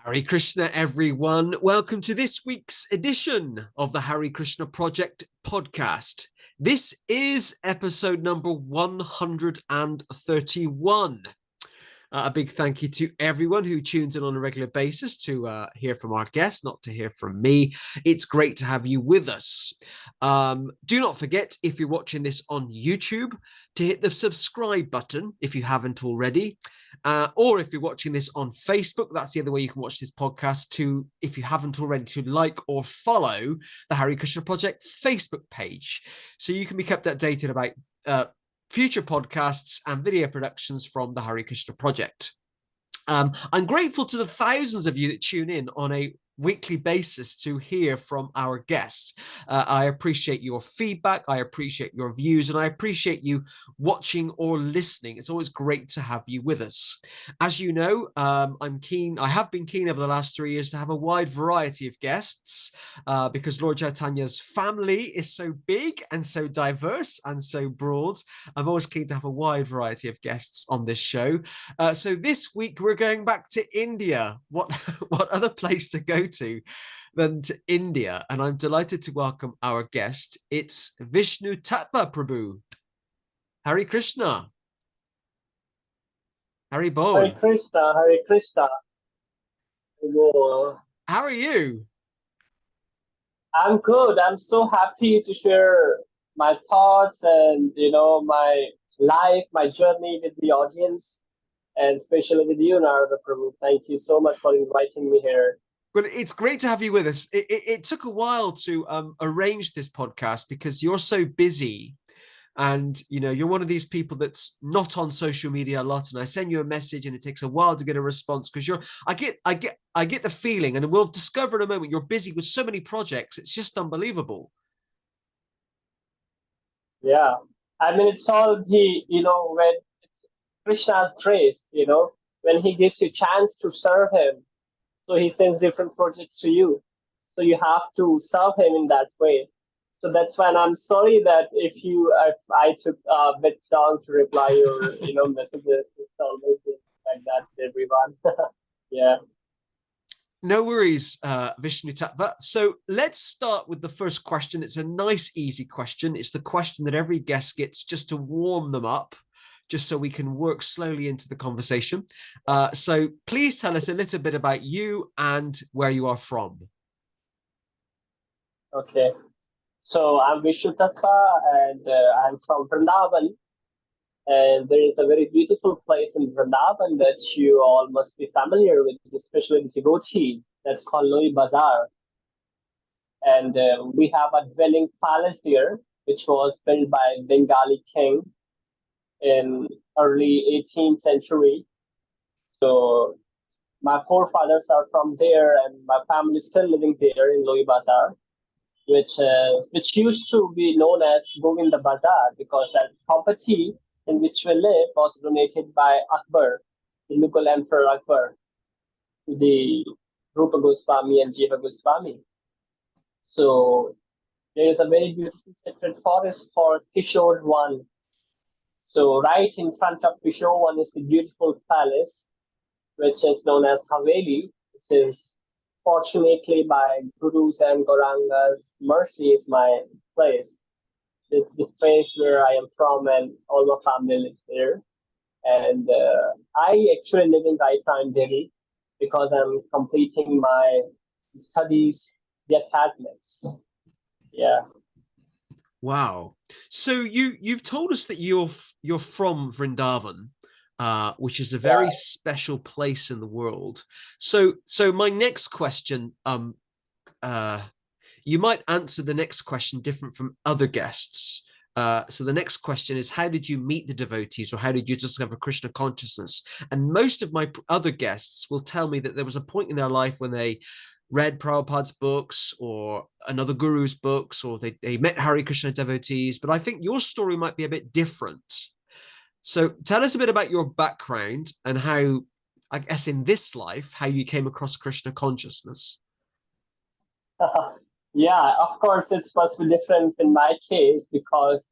Hare Krishna, everyone. Welcome to this week's edition of the Hare Krishna Project podcast. This is episode number 131. A big thank you to everyone who tunes in on a regular basis to hear from our guests, not to hear from me. It's great to have you with us. Do not forget, if you're watching this on YouTube, to hit the subscribe button if you haven't already. Or if you're watching this on Facebook, that's the other way you can watch this podcast, to, if you haven't already, to like or follow the Hare Krishna Project Facebook page. So you can be kept updated about future podcasts and video productions from the Hare Krishna Project. I'm grateful to the thousands of you that tune in on a weekly basis to hear from our guests. I appreciate your feedback, I appreciate your views, and I appreciate you watching or listening. It's always great to have you with us. As you know, I have been keen over the last 3 years to have a wide variety of guests because Lord Chaitanya's family is so big and so diverse and so broad. I'm always keen to have a wide variety of guests on this show. So this week we're going back to India. What other place to go to than to India? And I'm delighted to welcome our guest. It's Vishnu Tattva Prabhu. Hare Krishna. Hare Bol. Hare Krishna, Hare Krishna. How are you? I'm good. I'm so happy to share my thoughts and my life, my journey with the audience, and especially with you, Narada Prabhu. Thank you so much for inviting me here. Well, it's great to have you with us. It took a while to arrange this podcast because you're so busy, and you're one of these people that's not on social media a lot. And I send you a message, and it takes a while to get a response because I get the feeling, and we'll discover in a moment, you're busy with so many projects. It's just unbelievable. Yeah, I mean, it's all when it's Krishna's grace, when he gives you chance to serve him. So he sends different projects to you. So you have to serve him in that way. So that's why I'm sorry that if I took a bit long to reply your messages. It's always like that to everyone. Yeah. No worries, Vishnu Tattva. So let's start with the first question. It's a nice, easy question. It's the question that every guest gets just to warm them up, just so we can work slowly into the conversation. So please tell us a little bit about you and where you are from. Okay. So I'm Vishnu Tatta, and I'm from Vrindavan. And there is a very beautiful place in Vrindavan that you all must be familiar with, especially the devotee. That's called Loi Bazaar. And we have a dwelling palace there, which was built by Bengali king in early 18th century. So my forefathers are from there, and my family is still living there in Loi Bazaar, which used to be known as Govinda Bazaar, because that property in which we live was donated by Akbar, the Mughal Emperor Akbar, to the Rupa Goswami and Jiva Goswami. So there is a very beautiful sacred forest called Kishore One. So right in front of Kishore One is the beautiful palace, which is known as Haveli, which is fortunately by Guru's and Gauranga's mercy is my place. The place where I am from, and all my family lives there. And I actually living right now in Delhi because I'm completing my studies, the academics. Yeah. Wow. So you've told us that you're from Vrindavan, which is a very special place in the world. So my next question, you might answer the next question different from other guests. So the next question is, how did you meet the devotees, or how did you discover Krishna consciousness? And most of my other guests will tell me that there was a point in their life when they read Prabhupada's books or another guru's books, or they met Hare Krishna devotees. But I think your story might be a bit different. So tell us a bit about your background and how, I guess, in this life, how you came across Krishna consciousness. Yeah, of course, it must be different in my case, because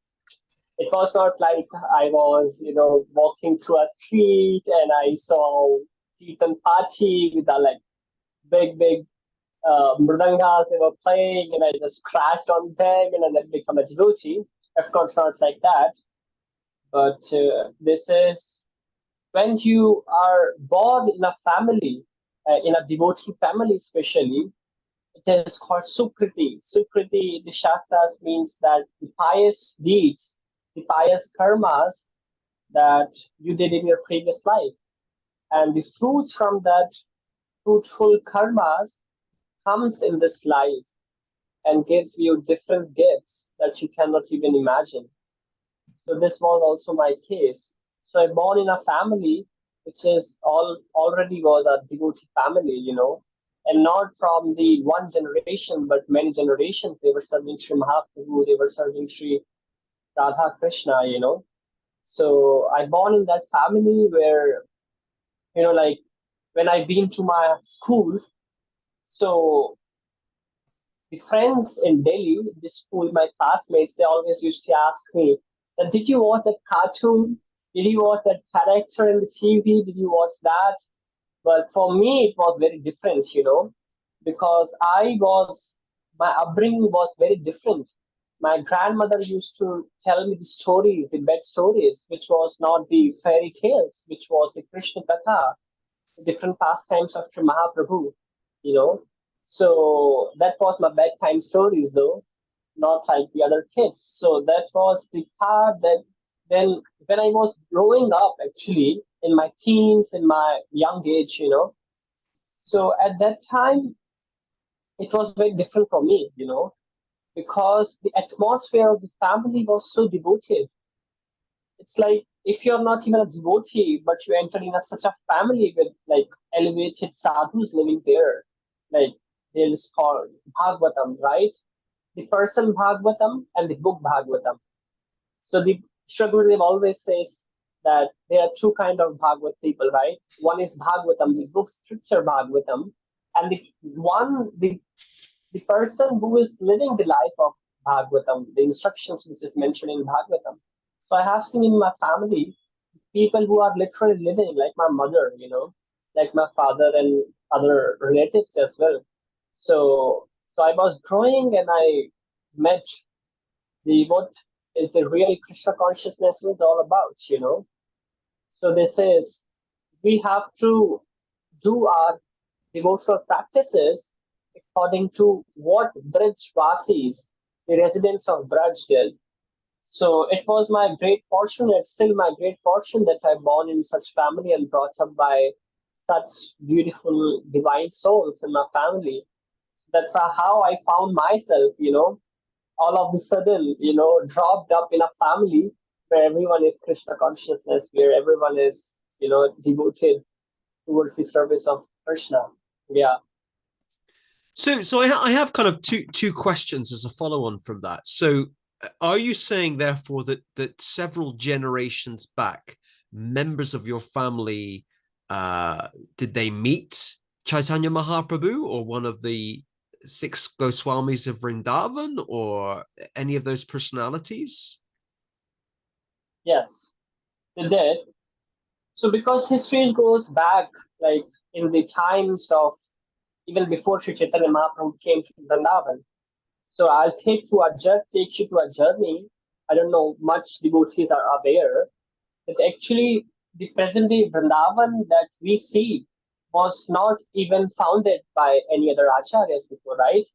it was not like I was, walking through a street and I saw Kirtan party with a big mridangas they were playing, and I just crashed on them and then become a devotee. Of course, not like that, but this is when you are born in a family, in a devotee family especially. It is called Sukriti. Sukriti, the Shastras means that the pious deeds, the pious karmas that you did in your previous life. And the fruits from that fruitful karmas comes in this life and gives you different gifts that you cannot even imagine. So this was also my case. So I born in a family which is already was a devotee family, and not from the one generation, but many generations. They were serving Sri Mahaprabhu, they were serving Sri Radha-Krishna, So I born in that family where, like when I've been to my school, so the friends in Delhi, this school, my classmates, they always used to ask me, did you watch that cartoon? Did you watch that character in the TV? Did you watch that? But for me, it was very different, because my upbringing was very different. My grandmother used to tell me the stories, the bed stories, which was not the fairy tales, which was the Krishna Tatta, different pastimes of Sri Mahaprabhu, you know. So that was my bedtime stories, though, not like the other kids. So that was the part that then when I was growing up, actually, in my teens, in my young age, So at that time, it was very different for me, because the atmosphere of the family was so devoted. It's like if you're not even a devotee, but you enter in such a family with like elevated sadhus living there, like there's called Bhagavatam, right? The person Bhagavatam and the book Bhagavatam. So the Shri Gurudev always says that there are two kind of Bhagavat people, right? One is Bhagavatam, the book scripture Bhagavatam, and the person who is living the life of Bhagavatam, the instructions which is mentioned in Bhagavatam. So I have seen in my family people who are literally living like my mother, like my father and other relatives as well. So I was growing and I met the what is the real Krishna consciousness is all about. So this is we have to do our devotional practices according to what brajwasis, the residents of Braj, did. So it was my great fortune, it's still my great fortune that I born in such family and brought up by such beautiful divine souls in my family. That's how I found myself, all of a sudden, dropped up in a family where everyone is Krishna consciousness, where everyone is, devoted towards the service of Krishna. Yeah. So I have kind of two questions as a follow on from that. So are you saying therefore that several generations back, members of your family did they meet Chaitanya Mahaprabhu or one of the six Goswamis of Vrindavan or any of those personalities? Yes, they did. So because history goes back like in the times of even before Sri Chaitanya Mahaprabhu came to Vrindavan. So I'll take you to a journey. I don't know much devotees are aware that actually the present day Vrindavan that we see was not even founded by any other acharyas before, right?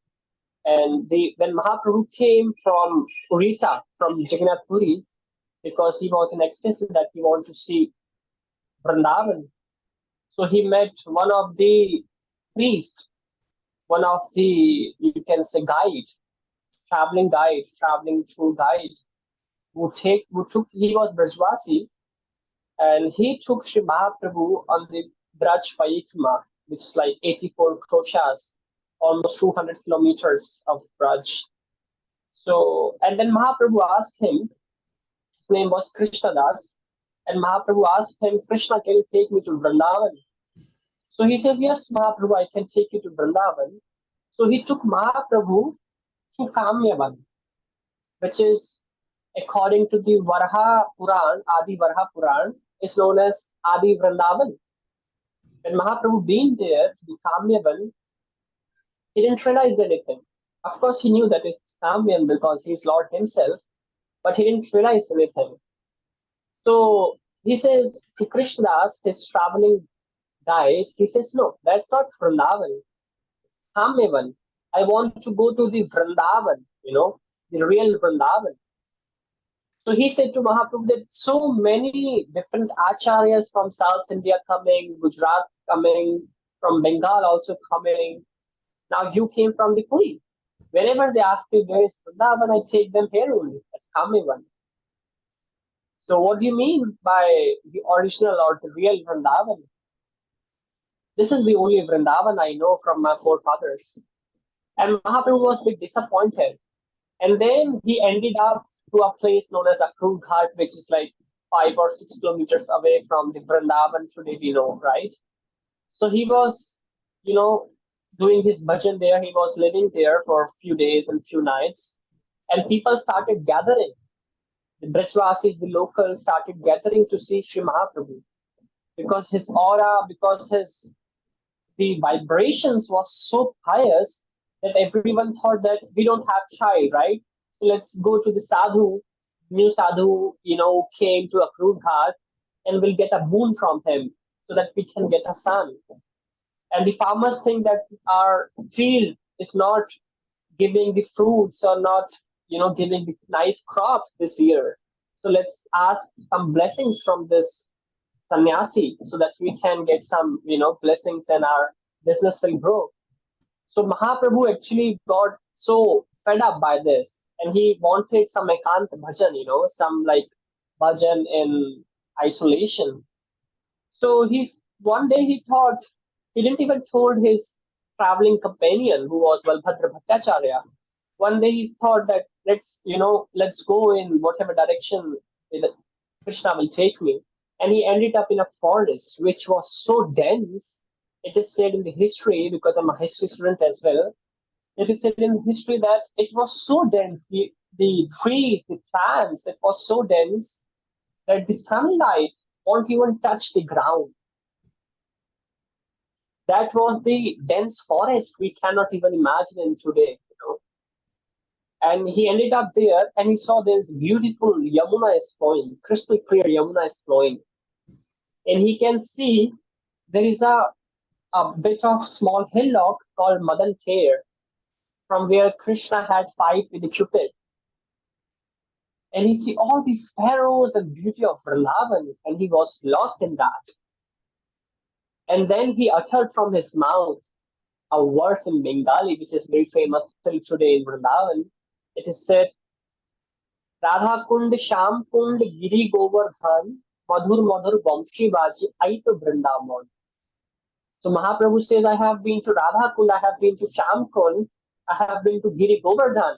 And when Mahaprabhu came from Orissa, from Jagannath Puri, because he was in ecstasy that he wanted to see Vrindavan. So he met one of the priests, one of the, you can say, traveling tour guide, he was Brajwasi, and he took Sri Mahaprabhu on the Braj Parikrama, which is like 84 kroshas, almost 200 kilometers of Braj. So, and then Mahaprabhu asked him, his name was Krishna Das, and Mahaprabhu asked him, Krishna, can you take me to Vrindavan? So he says, yes, Mahaprabhu, I can take you to Vrindavan. So he took Mahaprabhu to Kamyavan, which is, according to the Varha Puran, Adi Varha Puran, is known as Adi Vrindavan. When Mahaprabhu been there to the Kamyavan, He didn't realize anything. Of course, he knew that it's Kamyan because he's Lord himself, but he didn't realize anything. So he says to Krishnadas, his traveling guide, he says, no, that's not Vrindavan. It's Kamyavan. I want to go to the Vrindavan, the real Vrindavan. So he said to Mahaprabhu that so many different acharyas from South India coming, Gujarat coming, from Bengal also coming. Now you came from the Puri. Whenever they ask me where is Vrindavan, I take them here only, at Kamyavan. So what do you mean by the original or the real Vrindavan? This is the only Vrindavan I know from my forefathers. And Mahaprabhu was a bit disappointed. And then he ended up to a place known as Akrur Ghat, which is like 5 or 6 kilometers away from the Vrindavan today we know, right? So he was, doing his bhajan there. He was living there for a few days and few nights. And people started gathering. The brajwasis, the locals, started gathering to see Sri Mahaprabhu because his aura, because the vibrations was so pious that everyone thought that we don't have child, right? So let's go to the sadhu, new sadhu, came to Akrur Ghat and we'll get a boon from him so that we can get a son. And the farmers think that our field is not giving the fruits or not, giving the nice crops this year. So let's ask some blessings from this sannyasi so that we can get some, blessings and our business will grow. So Mahaprabhu actually got so fed up by this and he wanted some ekant bhajan, some like bhajan in isolation. So one day he thought, he didn't even told his traveling companion who was Balbhadra Bhattacharya. One day he thought that let's go in whatever direction Krishna will take me. And he ended up in a forest which was so dense. It is said in the history, because I'm a history student as well, it is said in history that it was so dense, the trees, the plants, it was so dense that the sunlight won't even touch the ground. That was the dense forest we cannot even imagine in today. And he ended up there and he saw this beautiful Yamuna is flowing, crystal clear Yamuna is flowing. And he can see there is a bit of small hillock called Madan Kher, from where Krishna had fight with the Cupid. And he see all these pharaohs and beauty of Vrindavan, and he was lost in that. And then he uttered from his mouth a verse in Bengali, which is very famous till today in Vrindavan. It is said, Radha Kund Sham Kund Giri Govardhan Madhur Madhur Vamshi Baji Aito Vrindavan. So Mahaprabhu says, I have been to Radha Kund, I have been to Sham Kund, I have been to Giri Govardhan.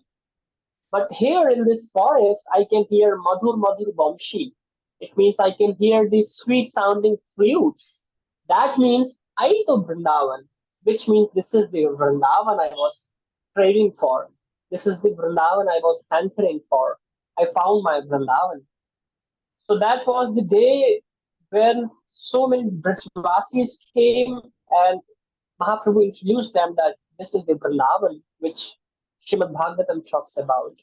But here in this forest, I can hear Madhur Madhur Vamshi. It means I can hear this sweet sounding flute. That means Aito Vrindavan, which means this is the Vrindavan I was craving for. This is the Vrindavan I was hankering for. I found my Vrindavan. So that was the day when so many Brajwasis came and Mahaprabhu introduced them that this is the Vrindavan which Srimad Bhagavatam talks about.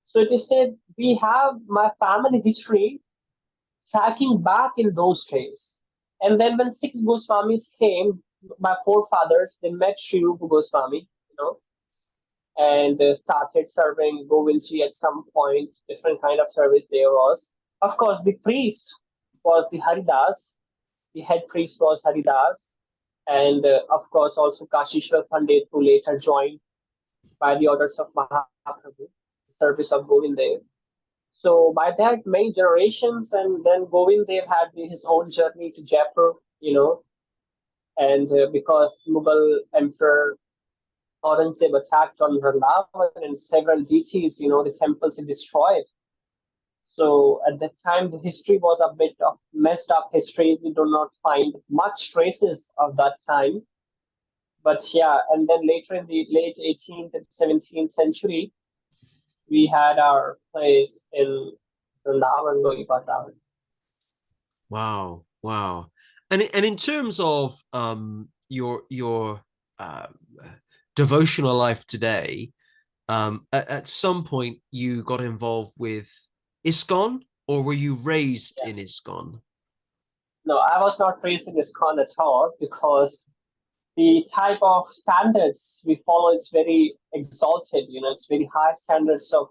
So it is said we have my family history tracking back in those days. And then when 6 Goswamis came, my forefathers, they met Sri Rupa Goswami, and started serving Govindji at some point. Different kind of service there was. Of course, the priest was the Haridas. The head priest was Haridas. And of course, also Kashishwar Pandit, who later joined by the orders of Mahaprabhu, the service of Govindev. So by that, many generations, and then Govindev had his own journey to Jaipur, and because Mughal Emperor Aurangzeb attacked on Vrindavan and several deities, the temples he destroyed. So at that time, the history was a bit of messed up history. We do not find much traces of that time. But yeah, and then later in the late 18th and 17th century, we had our place in Vrindavan, Loi Bazaar. Wow, wow. And in terms of your uh, devotional life today, at some point you got involved with ISKCON, or were you raised in Yes. ISKCON? No, I was not raised in ISKCON at all because the type of standards we follow is very exalted. It's very high standards of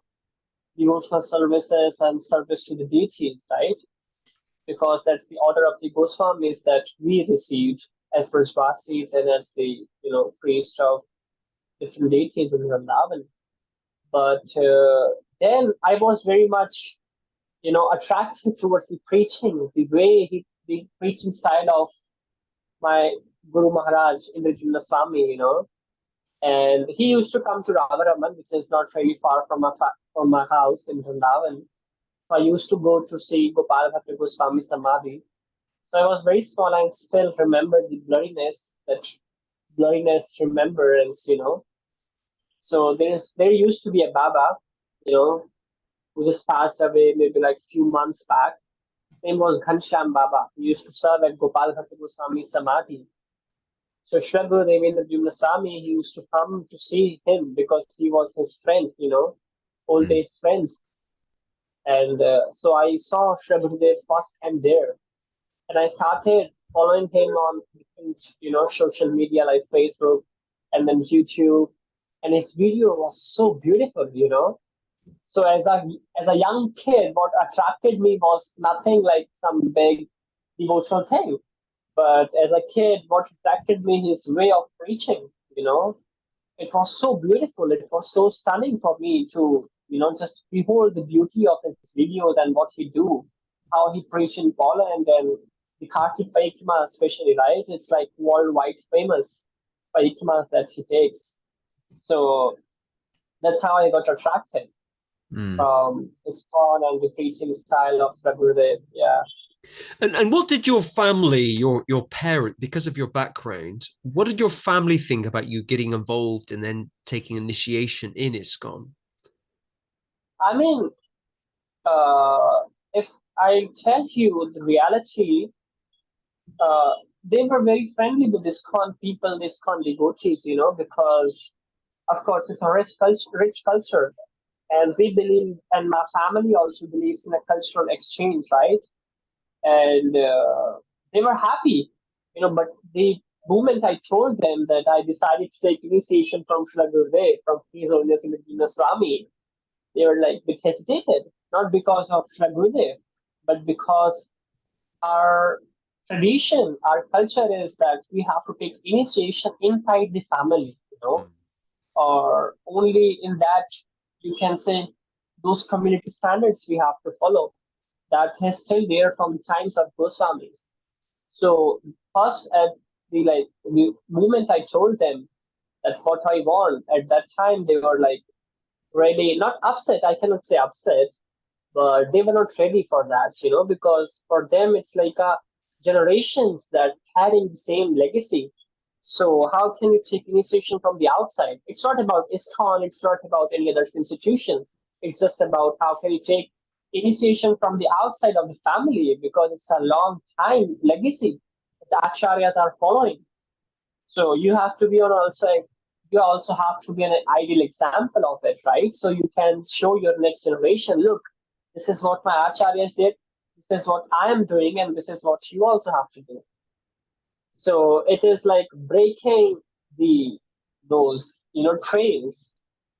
devotional services and service to the deities, right? Because that's the order of the Goswamis that we received as brajwasis and as the priest of different deities in Vrindavan. But then I was very much attracted towards the preaching, the preaching style of my Guru Maharaj Indradyumna Swami. And he used to come to Radha-Raman, which is not really far from my house in Vrindavan. So I used to go to see Gopal Bhatta Goswami Samadhi. So I was very small and still remember the blurriness remembrance. So there used to be a Baba, you know, who just passed away maybe like a few months back. His name was Ghanshyam Baba. He used to serve at Gopal Bhatta Goswami Samadhi. So Sri Rupa Swami, he used to come to see him because he was his friend, old Mm. age friend. And so I saw Sri Gurudev first time there. And I started following him on different, social media like Facebook and then YouTube. And his video was so beautiful. So as a young kid, what attracted me was nothing like some big devotional thing. But as a kid, what attracted me his way of preaching. It was so beautiful. It was so stunning for me to, just behold the beauty of his videos and what he do, how he preached in Poland and the Kartik Parikama especially, right? It's like worldwide famous Parikamas that he takes. So that's how I got attracted Mm. from his tone and the preaching style of Prabhudev. Yeah. And what did your family, your parent, because of your background, what did your family think about you getting involved and then taking initiation in ISKCON? I mean, uh, if I tell you the reality, uh, they were very friendly with ISKCON people, ISKCON devotees, because of course it's a rich culture, and we believe, and my family also believes in a cultural exchange, right? And they were happy. But the moment I told them that I decided to take initiation from Srila Gurudev, from His Holiness Indradumna Swami, they were like a bit hesitated, not because of Srila Gurudev, but because our tradition, our culture is that we have to take initiation inside the family, Mm. or only in that you can say those community standards we have to follow. That is still there from times of Goswamis. So first at the moment I told them that what I want, at that time they were like ready, not upset, I cannot say upset, but they were not ready for that, because for them it's like a generations that carrying the same legacy. So how can you take initiation from the outside? It's not about ISKCON, it's not about any other institution. It's just about how can you take initiation from the outside of the family because it's a long time legacy the acharyas are following. So you also have to be an ideal example of it, right? So you can show your next generation, look, this is what my acharyas did, this is what I am doing, and this is what you also have to do. So it is like breaking those trails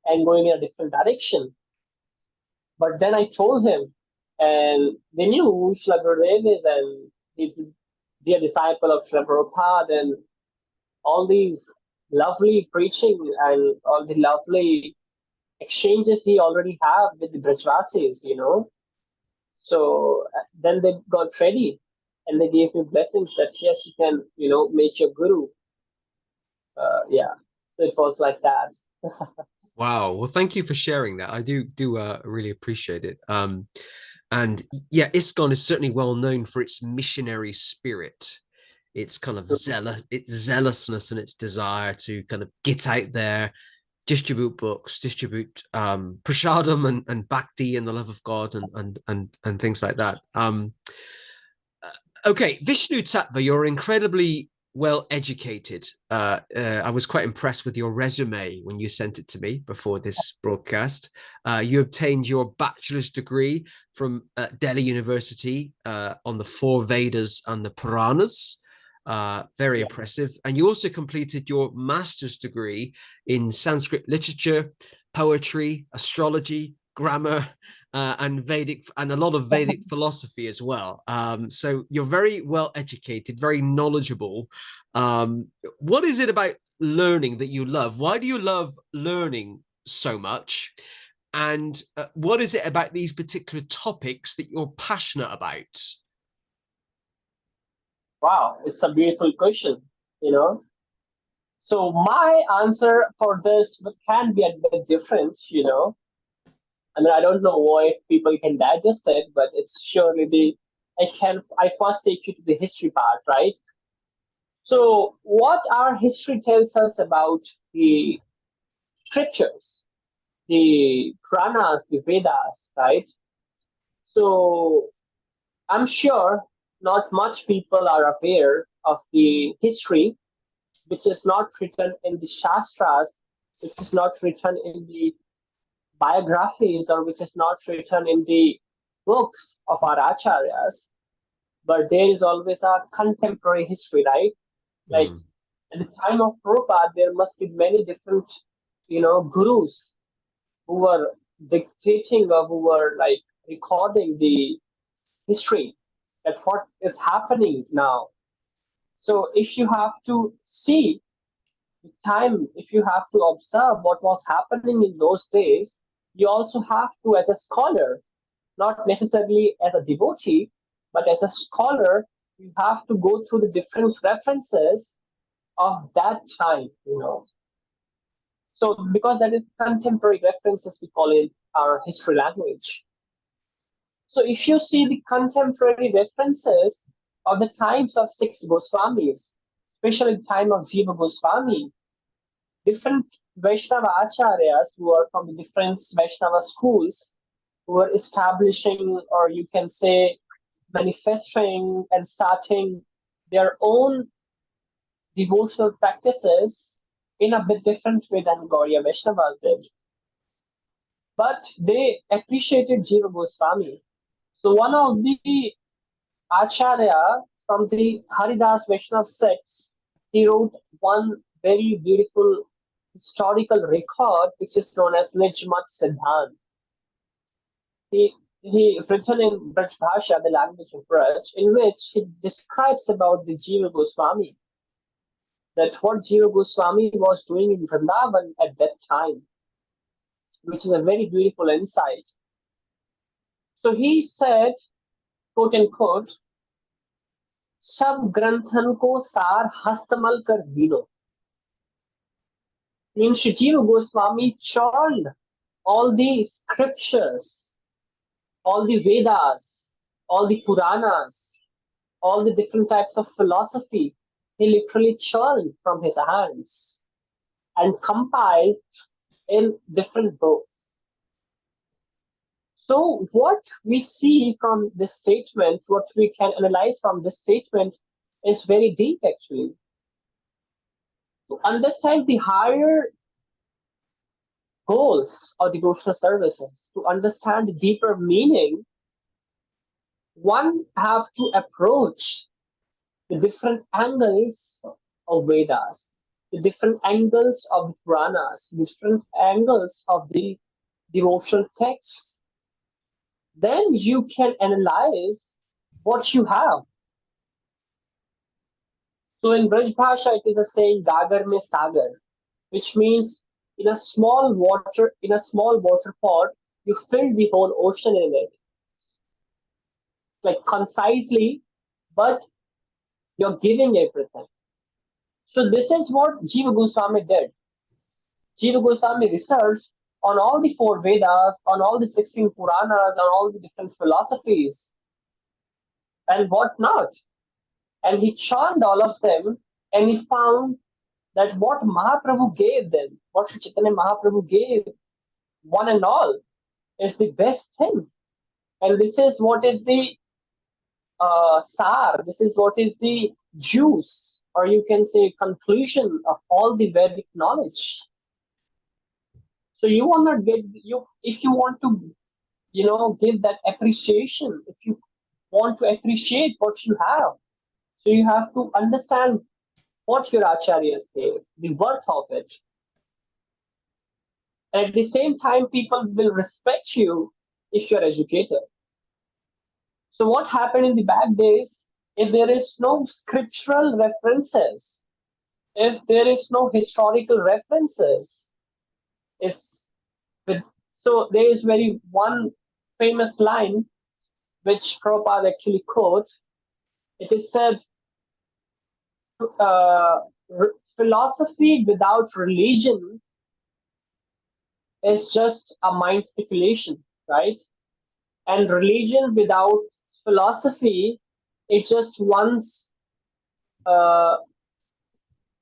and going in a different direction. But then I told him, and they knew who Srila Gurudev is, and he's the dear disciple of Srila Prabhupada, and all these lovely preaching and all the lovely exchanges he already have with the brajwasis. So then they got ready and they gave me blessings that yes, you can make your guru. Yeah. So it was like that. Wow. Well, thank you for sharing that. I do really appreciate it. And yeah, ISKCON is certainly well known for its missionary spirit. Its kind of its zealousness and its desire to kind of get out there, distribute books, distribute prashadam and bhakti and the love of God and things like that. Okay, Vishnu Tattva, you're incredibly well educated. I was quite impressed with your resume when you sent it to me before this broadcast. You obtained your bachelor's degree from Delhi University on the four Vedas and the Puranas. Very Yeah. impressive. And you also completed your master's degree in Sanskrit literature, poetry, astrology, grammar, and Vedic, and a lot of Vedic philosophy as well. So you're very well educated, very knowledgeable. What is it about learning that you love? Why do you love learning so much? And what is it about these particular topics that you're passionate about? Wow, it's a beautiful question, you know. So my answer for this can be a bit different, you know. I mean, I don't know why if people can digest it, but it's surely I first take you to the history part, right? So what our history tells us about the scriptures, the Puranas, the Vedas, right? So I'm sure not much people are aware of the history which is not written in the Shastras, which is not written in the biographies, or which is not written in the books of our acharyas, but there is always a contemporary history, right? Like Mm. at the time of Prabhupada, there must be many different, gurus who were dictating or who were like recording the history that what is happening now. So if you have to see the time, if you have to observe what was happening in those days, you also have to, as a scholar, not necessarily as a devotee, but as a scholar, you have to go through the different references of that time, you know. So because that is contemporary references, we call it our history language. So if you see the contemporary references of the times of six Goswamis, especially the time of Jiva Goswami, different Vaishnava acharyas who are from the different Vaishnava schools who are establishing, or you can say manifesting and starting their own devotional practices in a bit different way than Gauriya Vaishnavas did. But they appreciated Jiva Goswami. So one of the Acharya from the Haridas Vaishnav sects, he wrote one very beautiful historical record which is known as Nijmat Siddhant. He is written in Braj Bhasha, the language of Braj, in which he describes about the Jiva Goswami, that what Jiva Goswami was doing in Vrindavan at that time, which is a very beautiful insight. So he said, quote unquote, सब ग्रंथन को सार हस्तमल कर दीनो. Means Sri Jiva Goswami churned all the scriptures, all the Vedas, all the Puranas, all the different types of philosophy. He literally churned from his hands and compiled in different books. So what we see from this statement, what we can analyze from this statement is very deep actually. To understand the higher goals of devotional services, to understand the deeper meaning, one have to approach the different angles of Vedas, the different angles of the Puranas, different angles of the devotional texts. Then you can analyze what you have. So in Braj Bhasha, it is a saying, Gagar mein Sagar, which means in a small water pot, you fill the whole ocean in it. Like concisely, but you're giving everything. So this is what Jiva Goswami did. Jiva Goswami researched on all the four Vedas, on all the 16 Puranas, on all the different philosophies, and what not. And he churned all of them, and he found that what Mahaprabhu gave them, what Sri Chaitanya Mahaprabhu gave one and all, is the best thing. And this is what is the sar, this is what is the juice or you can say conclusion of all the Vedic knowledge. So you will not get you if you want to, give that appreciation. If you want to appreciate what you have, so you have to understand what your acharyas gave, the worth of it. And at the same time, people will respect you if you're educated. So what happened in the back days, if there is no scriptural references, if there is no historical references, is so there is very one famous line which Prabhupada actually quotes. It is said, uh, philosophy without religion is just a mind speculation, right? And religion without philosophy, it's just uh,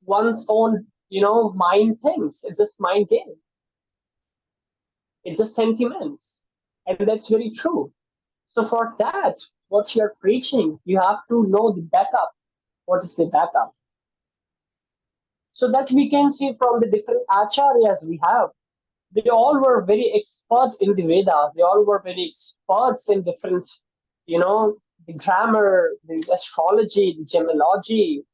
one's own, mind things. It's just mind game. It's just sentiments, and that's very true. So for that, what you're preaching, you have to know the backup. What is the backup? So that we can see from the different acharyas we have, they all were very expert in the Veda. They all were very experts in different, the grammar, the astrology, the gemology,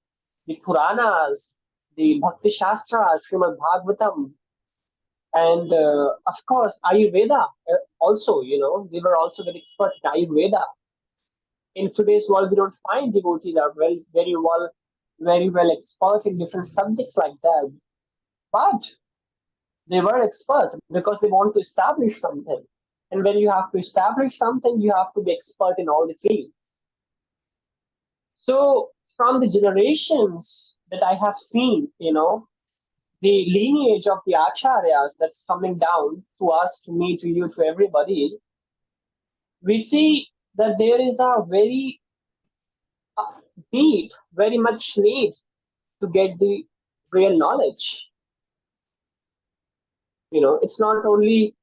the Puranas, the Bhakti Shastras, Srimad Bhagavatam, and of course Ayurveda also. They were also very expert in Ayurveda. In today's world, we don't find devotees are very well expert in different subjects like that. But they were expert because they want to establish something. And when you have to establish something, you have to be expert in all the fields. So from the generations that I have seen, the lineage of the acharyas that's coming down to us, to me, to you, to everybody, we see that there is a very very much need to get the real knowledge. It's not only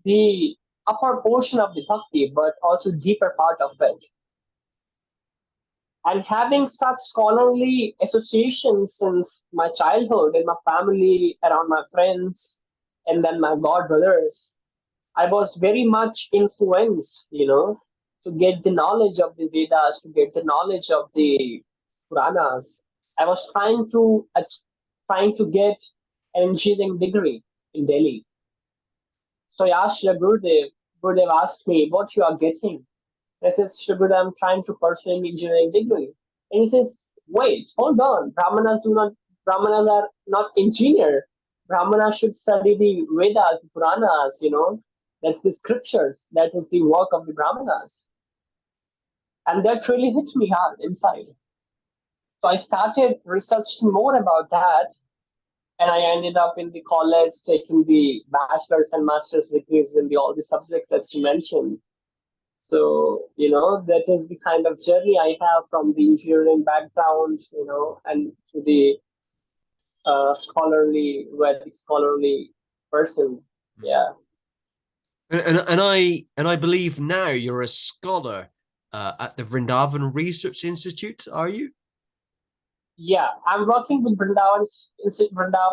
the upper portion of the bhakti, but also deeper part of it. And having such scholarly associations since my childhood, in my family, around my friends, and then my god brothers, I was very much influenced, to get the knowledge of the Vedas, to get the knowledge of the Puranas. I was trying to get an engineering degree in Delhi. So I asked Shri Gurudev. Gurudev asked me, what you are getting? I said, Shri Gurudev, I'm trying to pursue an engineering degree. And he says, wait, hold on. Brahmanas are not engineer. Brahmanas should study the Vedas, the Puranas, that's the scriptures. That is the work of the Brahmanas. And that really hit me hard inside. So I started researching more about that. And I ended up in the college taking the bachelor's and master's degrees in all the subjects that you mentioned. So, that is the kind of journey I have from the engineering background, and to the Vedic scholarly person. Yeah. And I believe now you're a scholar at the Vrindavan Research Institute, are you? Yeah, I'm working with Vrindavan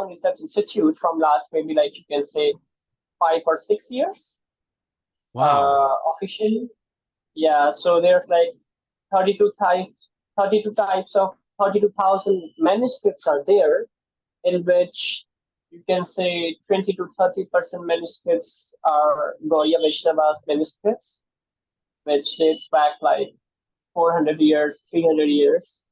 Research Institute from last maybe, like you can say, 5 or 6 years. Wow. Officially. Yeah, so there's like 32,000 manuscripts are there, in which you can say 20 to 30% manuscripts are Gaudiya Vaishnava's manuscripts, which dates back like 400 years, 300 years.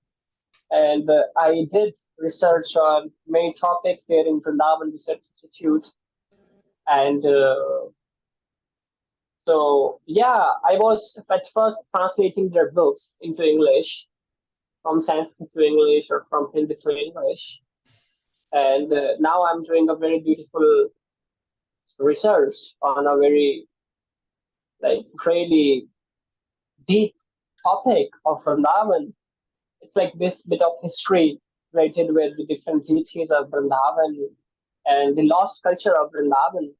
And I did research on many topics there in Vrindavan Research Institute. And so, yeah, I was at first translating their books into English, from Sanskrit to English or from Hindi to English. And now I'm doing a very beautiful research on a very, like, really deep topic of Vrindavan. It's like this bit of history related with the different deities of Vrindavan and the lost culture of Vrindavan.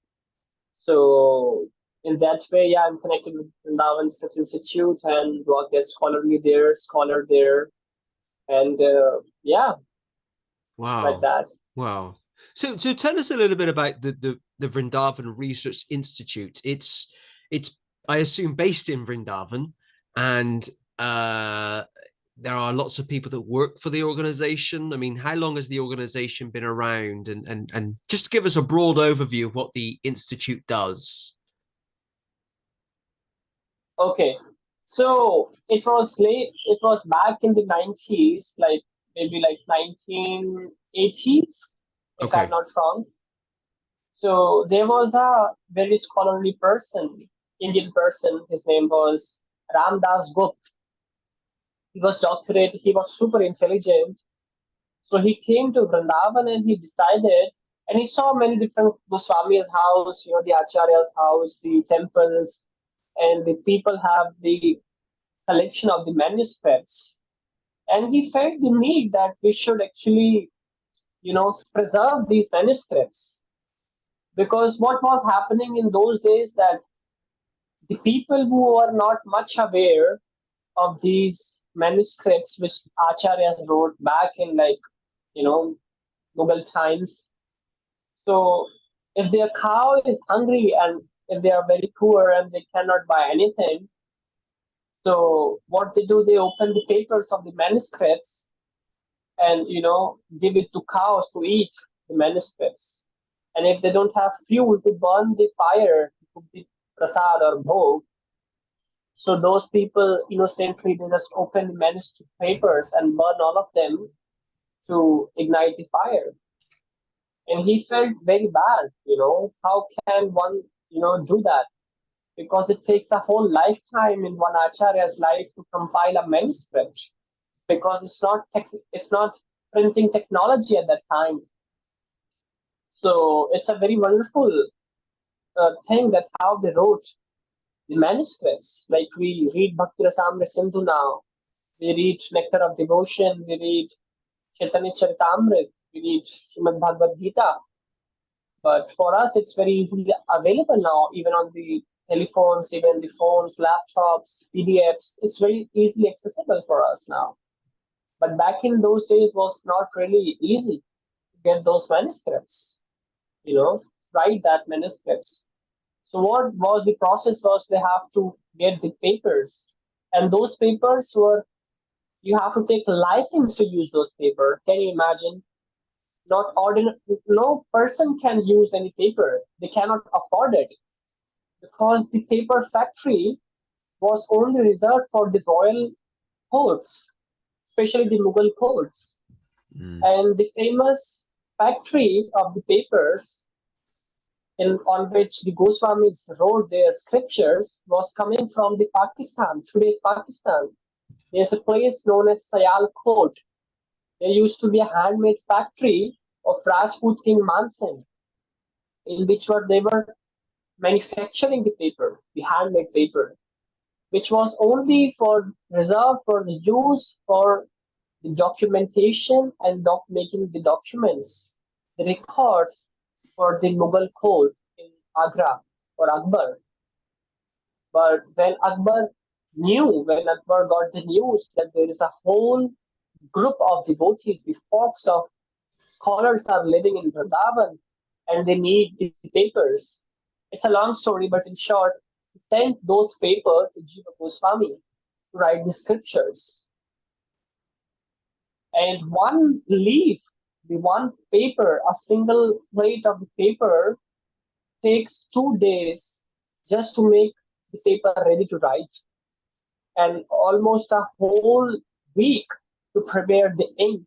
So in that way, yeah, I'm connected with Vrindavan Research Institute and work as scholar there. And yeah, like Wow. that. Wow. So tell us a little bit about the Vrindavan Research Institute. It's I assume based in Vrindavan, and uh there are lots of people that work for the organization. I mean, how long has the organization been around? And just give us a broad overview of what the institute does. Okay, so it was late. It was back in the 90s, like maybe like 1980s, if I'm Okay. not wrong. So there was a very scholarly person, Indian person. His name was Ramdas Gupta. He was doctorate. He was super intelligent. So he came to Vrindavan and he decided, and he saw many different Goswami's house, the acharyas' house, the temples, and the people have the collection of the manuscripts. And he felt the need that we should actually, preserve these manuscripts. Because what was happening in those days that the people who were not much aware of these manuscripts which acharyas wrote back in you know, Mughal times. So if their cow is hungry and if they are very poor and they cannot buy anything, so what they do, they open the papers of the manuscripts and give it to cows to eat the manuscripts. And if they don't have fuel to burn the fire to cook the prasad or bhog, so those people innocently they just open the manuscript papers and burn all of them to ignite the fire. And he felt very bad. How can one do that? Because it takes a whole lifetime in one acharya's life to compile a manuscript. Because it's not printing technology at that time. So it's a very wonderful thing that how they wrote the manuscripts. Like we read Bhakti Rasamrita Sindhu now, we read Nectar of Devotion, we read Chaitanya Charitamrita, we read Srimad Bhagavad Gita. But for us, it's very easily available now, even on the telephones, even the phones, laptops, PDFs. It's very easily accessible for us now. But back in those days was not really easy to get those manuscripts, write that manuscripts. So what was the process was they have to get the papers. And those papers were, you have to take a license to use those paper. Can you imagine? Not ordinary, no person can use any paper. They cannot afford it because the paper factory was only reserved for the royal courts, especially the Mughal courts. Mm. And the famous factory of the papers on which the Goswamis wrote their scriptures was coming from the Pakistan, today's Pakistan. There's a place known as Sayal Court. There used to be a handmade factory of Rajput King Mansin, in which they were manufacturing the paper, the handmade paper, which was only for reserved for the use for the documentation and making the documents, the records for the Mughal court in Agra or Akbar. But when Akbar got the news that there is a whole group of devotees, the folks of scholars are living in Vrindavan and they need the papers. It's a long story, but in short, he sent those papers to Jiva Goswami to write the scriptures. And one leaf, the one paper, a single plate of the paper takes 2 days just to make the paper ready to write, and almost a whole week to prepare the ink,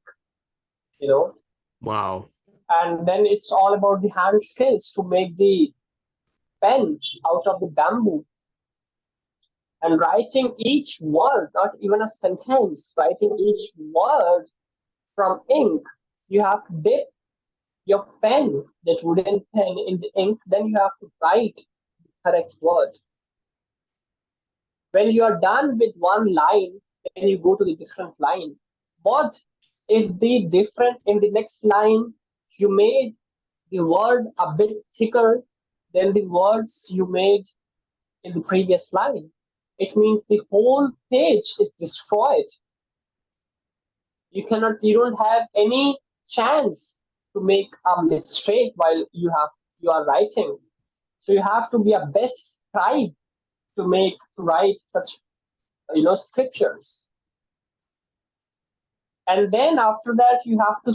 you know. Wow. And then it's all about the hand skills to make the pen out of the bamboo and writing each word, not even a sentence, writing each word from ink. You have to dip your pen, that wooden pen, in the ink, then you have to write the correct word. When you are done with one line, then you go to the different line. What if the different in the next line you made the word a bit thicker than the words you made in the previous line? It means the whole page is destroyed. You don't have any chance to make a mistake while you are writing. So you have to be a best scribe to write such scriptures. And then after that you have to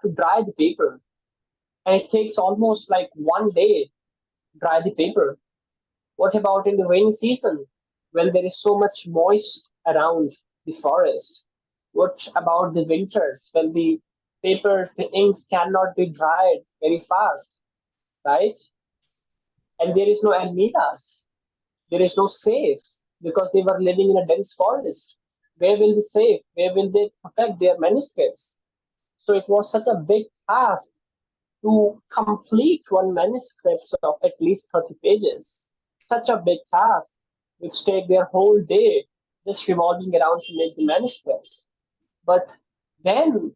dry the paper, and it takes almost like 1 day dry the paper. What about in the rainy season when there is so much moist around the forest? What about the winters when the papers, the inks cannot be dried very fast, right? And there is no almirahs, there is no safes because they were living in a dense forest. Where will they save? Where will they protect their manuscripts? So it was such a big task to complete one manuscript of at least 30 pages. Such a big task, which take their whole day just revolving around to make the manuscripts. But then,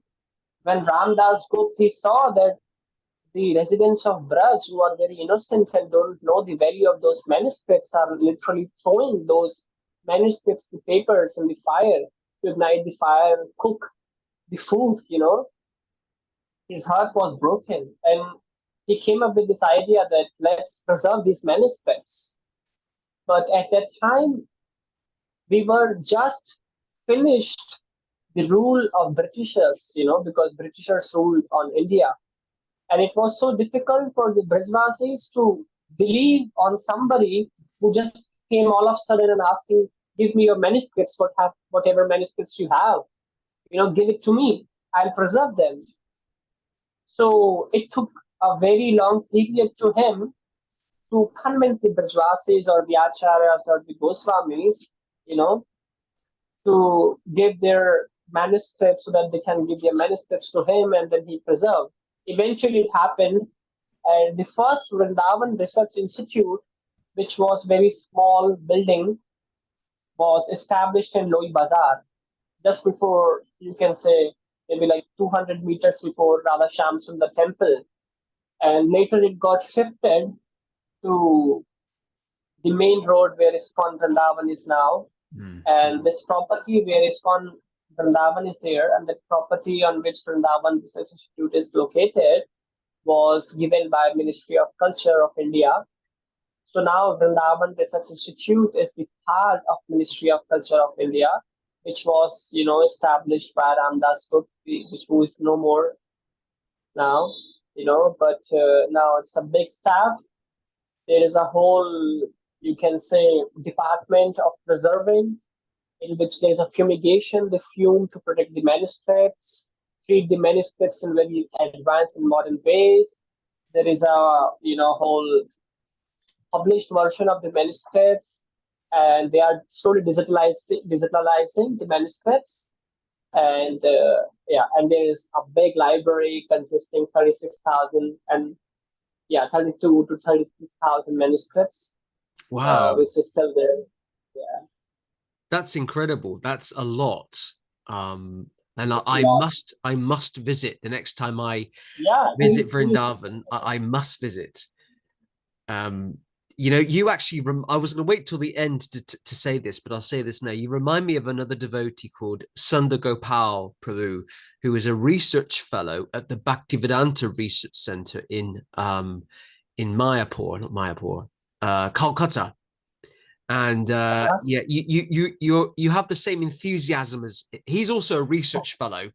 when Ramdas Gupta saw that the residents of Braj, who are very innocent and don't know the value of those manuscripts, are literally throwing those manuscripts, the papers, in the fire to ignite the fire, cook the food, his heart was broken, and he came up with this idea that let's preserve these manuscripts. But at that time, we were just finished the rule of Britishers, because Britishers ruled on India. And it was so difficult for the brajwasis to believe on somebody who just came all of a sudden and asking, give me your manuscripts, whatever manuscripts you have, give it to me, I'll preserve them. So it took a very long period to him to convince the brajwasis or the acharyas or the Goswamis, to give their manuscripts so that they can give their manuscripts to him and then he preserved. Eventually it happened, and the first Vrindavan Research Institute, which was very small building, was established in Loi Bazar, just before, you can say, maybe like 200 meters before Radha Shyam Sundar temple. And later it got shifted to the main road where ISKCON Vrindavan is now. And this property where ISKCON Vrindavan is there, and the property on which Vrindavan Research Institute is located was given by Ministry of Culture of India. So now Vrindavan Research Institute is the part of Ministry of Culture of India, which was, established by Ramdas Gupta, who is no more now, but now it's a big staff. There is a whole, you can say, department of preserving, in which there is a fumigation, the fume to protect the manuscripts, treat the manuscripts in very advanced and modern ways. There is a, whole published version of the manuscripts, and they are slowly digitalizing the manuscripts. And and there is a big library consisting 36,000 and 32 to 36,000 manuscripts. Wow, which is still there. Yeah, that's incredible. That's a lot. And I must visit the next time I visit Vrindavan. I must visit. You actually, I was going to wait till the end to say this, but I'll say this now. You remind me of another devotee called Sundar Gopal Prabhu, who is a research fellow at the Bhaktivedanta Research Center in Calcutta. And you have the same enthusiasm as he's also a research fellow,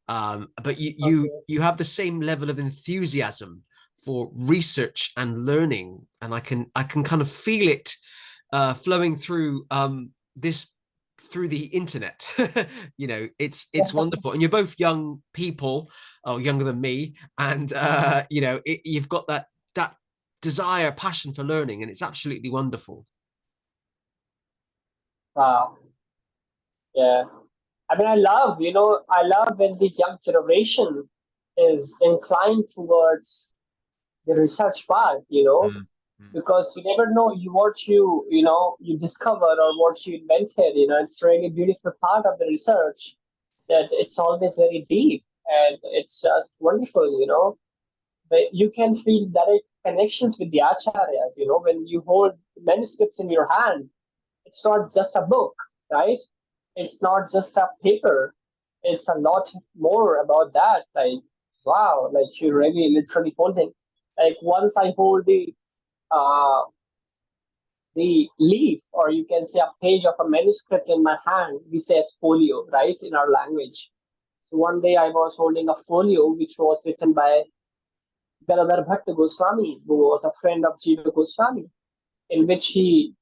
but you have the same level of enthusiasm for research and learning, and I can kind of feel it flowing through through the internet. It's wonderful, and you're both young people, younger than me, and you've got that desire, passion for learning, and it's absolutely wonderful. Wow. Yeah. I mean, I love when the young generation is inclined towards the research part, because you never know what you discover or what you invented. It's really a beautiful part of the research that it's always very deep and it's just wonderful. But you can feel direct connections with the acharyas, when you hold manuscripts in your hand. It's not just a book, right? It's not just a paper. it's a lot more about that. Like, wow, like you really literally holding. Like once I hold uh, the leaf, or you can say a page of a manuscript in my hand, we say as folio, right, in our language. So one day I was holding a folio which was written by Galadhar Bhatta Goswami, who was a friend of Jiva Goswami, in which he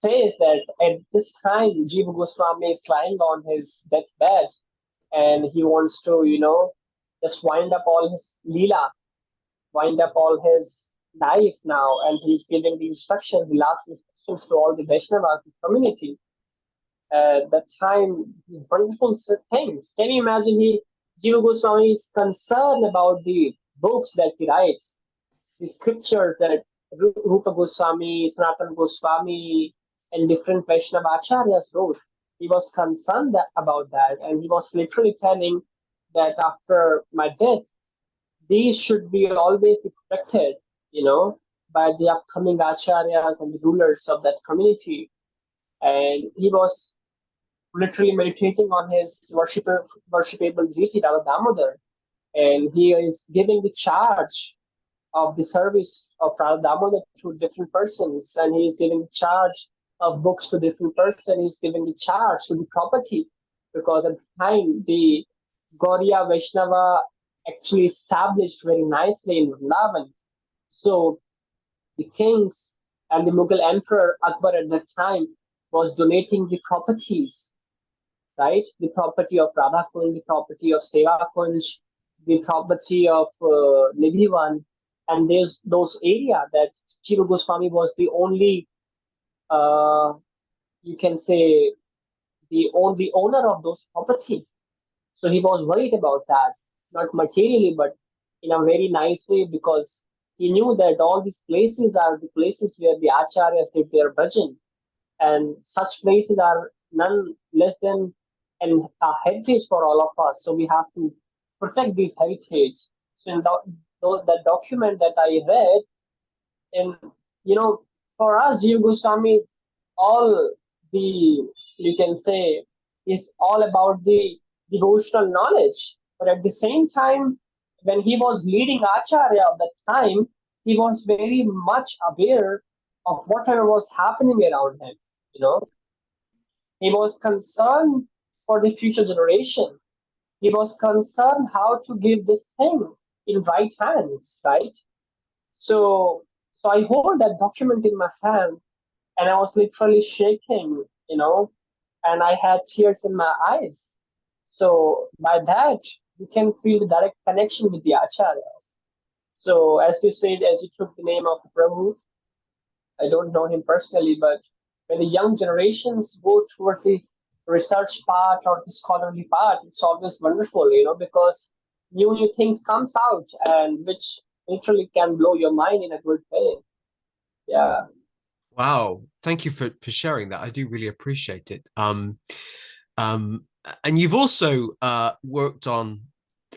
says that at this time Jiva Goswami is lying on his deathbed and he wants to, just wind up all his leela, wind up all his life now, and he's giving the instructions, the last instructions to all the Vaishnava community. At that time, wonderful things. Can you imagine? Jiva Goswami is concerned about the books that he writes, the scriptures that Rupa Goswami, Sanatana Goswami, and different Vaishnava acharyas wrote. He was concerned about that, and he was literally telling that after my death, these should be always be protected, by the upcoming acharyas and the rulers of that community. And he was literally meditating on his worshipable deity, Radha Damodar, and he is giving the charge of the service of Radha Damodar to different persons, and he is giving charge of books to different person. He's giving the charge to the property, because at the time the Gauriya Vaishnava actually established very nicely in Vrindavan. So the kings and the Mughal emperor Akbar at that time was donating the properties, right? The property of Radha Kunj, the property of Seva Kunj, the property of Nidhivan, and there's those area that Jiva Goswami was the only, uh, you can say, the only owner of those property. So he was worried about that, not materially, but in a very nice way, because he knew that all these places are the places where the acharyas did their bhajan, and such places are none less than a heritage for all of us. So we have to protect this heritage. So in that document that I read, and for us, Jiva Goswami is all the, you can say, is all about the devotional knowledge. But at the same time, when he was leading Acharya of that time, he was very much aware of whatever was happening around him. You know, he was concerned for the future generation. He was concerned how to give this thing in right hands, right? So I hold that document in my hand, and I was literally shaking, and I had tears in my eyes. So by that, you can feel the direct connection with the acharyas. So as you said, as you took the name of Prabhu, I don't know him personally, but when the young generations go toward the research part or the scholarly part, it's always wonderful, because new things comes out, and which literally can blow your mind in a good way. Yeah. Wow, thank you for sharing that. I do really appreciate it. Um, and you've also worked on,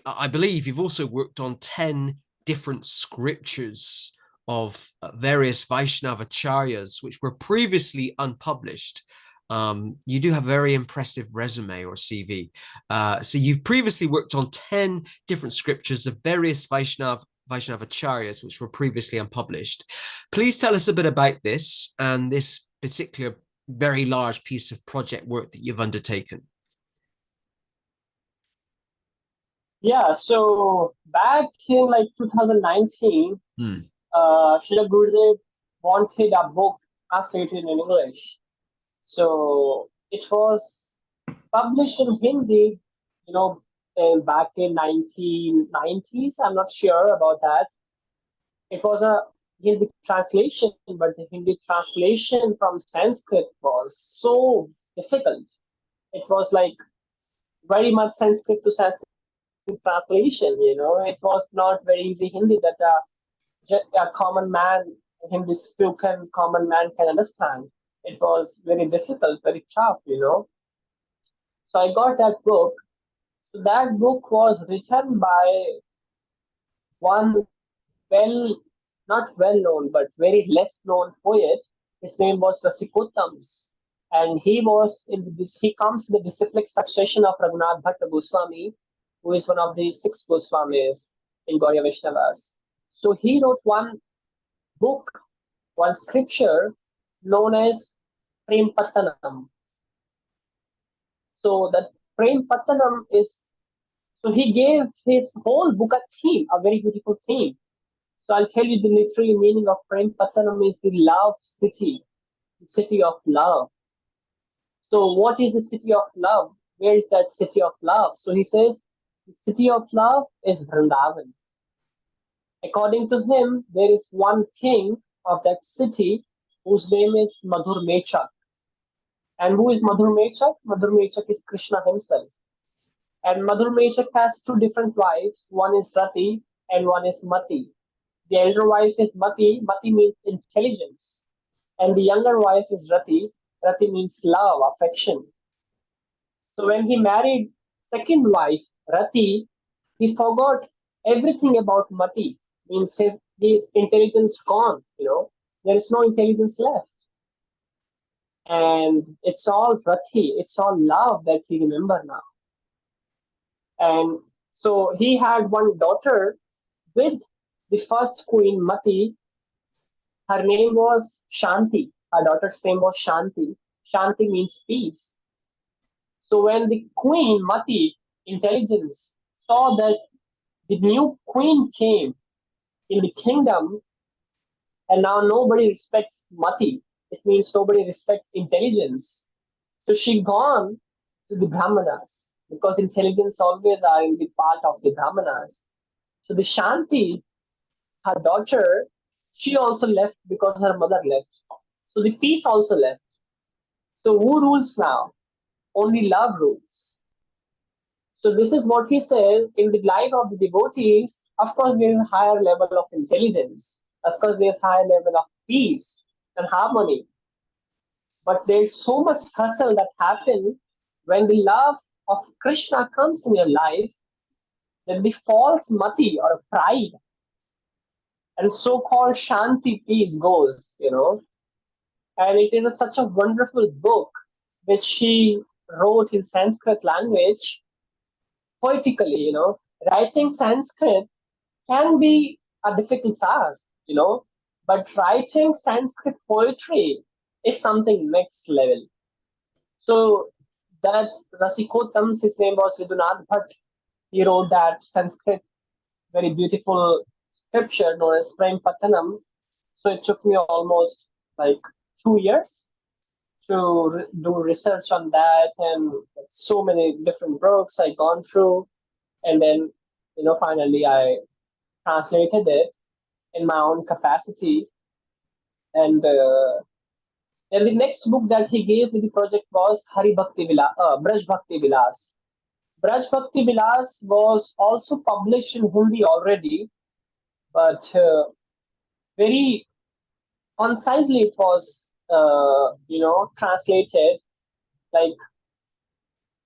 I believe you've also worked on 10 different scriptures of various Vaishnava acharyas, which were previously unpublished. You do have a very impressive resume or CV. So you've previously worked on 10 different scriptures of various Vaishnava acharyas, which were previously unpublished. Please tell us a bit about this and this particular very large piece of project work that you've undertaken. Yeah, so back in like 2019, Srila Gurudev wanted a book translated in English. So it was published in Hindi, back in 1990s. I'm not sure about that. It was a Hindi translation, but the Hindi translation from Sanskrit was so difficult. It was like very much Sanskrit to Sanskrit translation. It was not very easy Hindi that a common man, Hindi spoken common man can understand. It was very difficult, very tough. So I got that book. So that book was written by one well, not well known, but very less known poet. His name was Rasikottams. And he comes in the disciplic succession of Raghunath Bhatta Goswami, who is one of the six Goswamis in Gaudiya Vaishnavas. So he wrote one book, one scripture known as Prem Pattanam. So that Prem Pattanam is, so he gave his whole book a theme, a very beautiful theme. So I'll tell you the literary meaning of Prem Pattanam is the love city, the city of love. So what is the city of love? Where is that city of love? So he says, the city of love is Vrindavan. According to him, there is one king of that city whose name is Madhur Mechak. And who is Madhur Mechak? Madhur Mechak is Krishna himself. And Madhur Mechak has two different wives. One is Rati and one is Mati. The elder wife is Mati. Mati means intelligence. And the younger wife is Rati. Rati means love, affection. So when he married second wife, Rati, he forgot everything about Mati. Means his intelligence gone, there is no intelligence left. And it's all Rati, it's all love that he remember now. And so he had one daughter with the first queen, Mati. Her name was Shanti. Her daughter's name was Shanti. Shanti means peace. So when the queen, Mati, intelligence, saw that the new queen came in the kingdom, and now nobody respects Mati, it means nobody respects intelligence. So she gone to the Brahmanas, because intelligence always are in the part of the Brahmanas. So the Shanti, her daughter, she also left because her mother left. So the peace also left. So who rules now? Only love rules. So this is what he says in the life of the devotees. Of course, there is a higher level of intelligence. Of course, there's higher level of peace and harmony. But there's so much hustle that happens when the love of Krishna comes in your life, that the false mati or pride and so-called Shanti peace goes, And it is such a wonderful book which he wrote in Sanskrit language poetically, Writing Sanskrit can be a difficult task, but writing Sanskrit poetry is something next level. So that Rasikotams, his name was Vidunad Bhatt. He wrote that Sanskrit, very beautiful scripture known as Prem Pattanam. So it took me almost like 2 years to do research on that, and so many different books I gone through, and then finally I translated it in my own capacity. And then the next book that he gave me the project was Braj Bhakti Vilas. Braj Bhakti Vilas was also published in Hindi already, but very concisely it was, translated, like,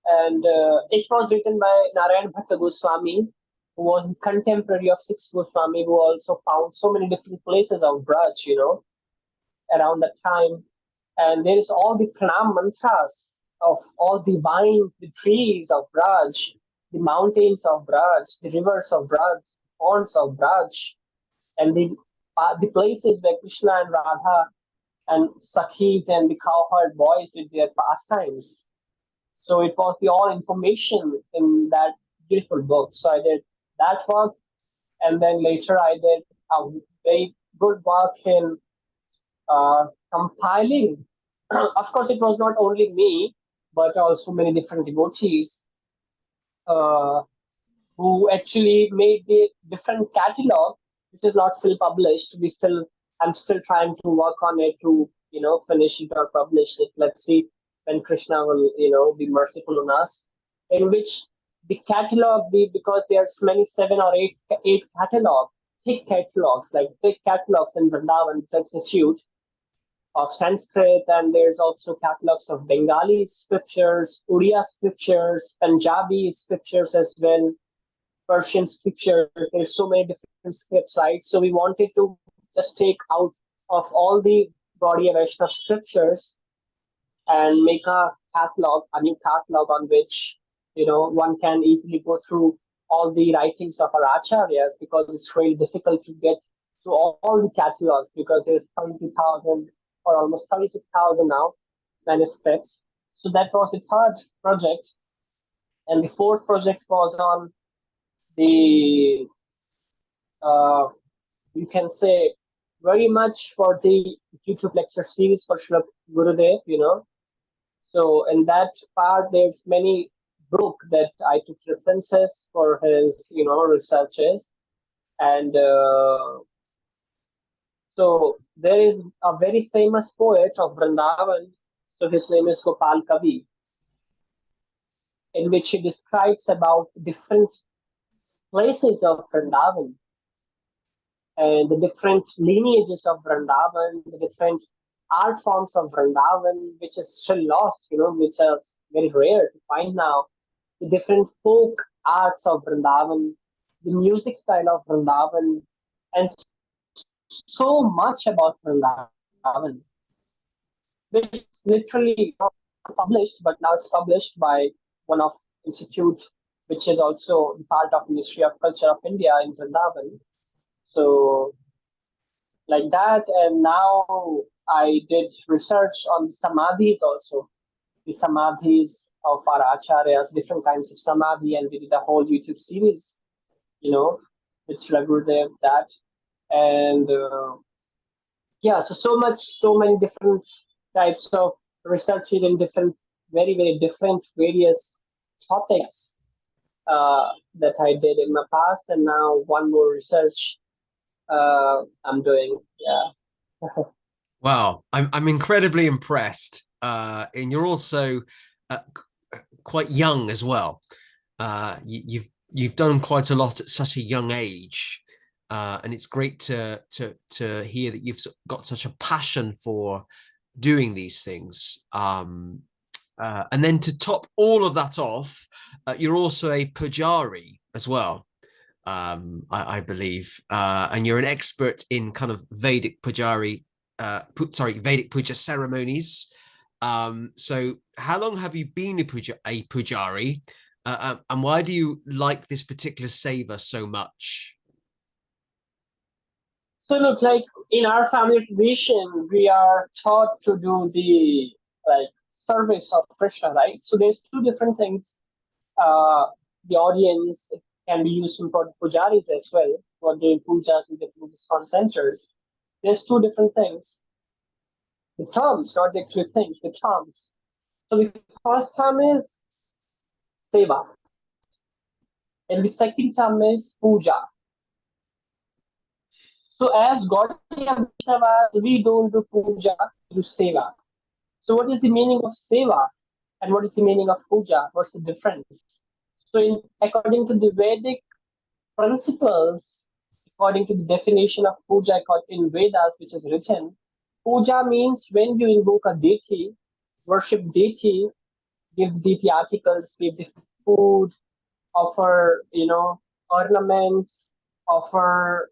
and it was written by Narayan Bhatta Goswami, who was a contemporary of six Goswami, who also found so many different places of Braj, around that time. And there is all the pranam mantras of all the vine, the trees of Braj, the mountains of Braj, the rivers of Braj, ponds of Braj, and the places where Krishna and Radha and Sakhis and the cowherd boys did their pastimes. So it was the all information in that beautiful book. So I did that work, and then later I did a very good work in compiling. Of course, it was not only me, but also many different devotees uh, who actually made the different catalog, which is not still published. I'm still trying to work on it to, finish it or publish it. Let's see when Krishna will, be merciful on us. In which the catalog, because there's many 7 or 8 catalog, thick catalogs, like thick catalogs in Vrindavan Research Institute of Sanskrit, and there's also catalogs of Bengali scriptures, Uriya scriptures, Punjabi scriptures as well, Persian scriptures. There's so many different scripts, right? So we wanted to just take out of all the Gaudiya Vaishnava scriptures and make a catalog, a new catalog on which, one can easily go through all the writings of our acharyas, because it's really difficult to get through all the catalogs, because there's 32,000 or almost 36,000 now manuscripts. So that was the third project. And the fourth project was on the, you can say, very much for the YouTube lecture series for Srila Gurudev, So in that part, there's many book that I took references for his, researches. And so there is a very famous poet of Vrindavan. So his name is Gopal Kavi, in which he describes about different places of Vrindavan and the different lineages of Vrindavan, the different art forms of Vrindavan, which is still lost, which is very rare to find now. The different folk arts of Vrindavan, the music style of Vrindavan, and so much about Vrindavan, which is literally not published, but now it's published by one of institute, which is also part of Ministry of Culture of India in Vrindavan. So like that, and now I did research on samadhis also, the samadhis of our acharyas, different kinds of samadhi, and we did a whole YouTube series, with Srila Gurudev, that, and yeah, so many different types of research in different, very, very different, various topics that I did in my past, and now one more research I'm doing. Yeah. Wow, I'm incredibly impressed. And you're also quite young as well. You've done quite a lot at such a young age, and it's great to hear that you've got such a passion for doing these things. And then to top all of that off, you're also a pujari as well. I believe, and you're an expert in kind of Vedic pujari, Vedic puja ceremonies. So how long have you been a pujari, and why do you like this particular seva so much? So look, like in our family tradition, we are taught to do the service of Krishna, right? So there's two different things. The audience can be used for pujaris as well, for doing pujas in different ISKCON centers. There's two different things. The terms, not the actual things, the terms. So the first term is seva, and the second term is puja. So as God Vaishnavas, we don't do puja, we do seva. So what is the meaning of seva? And what is the meaning of puja? What's the difference? So according to the Vedic principles, according to the definition of puja in Vedas, which is written, puja means when you invoke a deity, worship deity, give deity articles, give the food, offer, ornaments, offer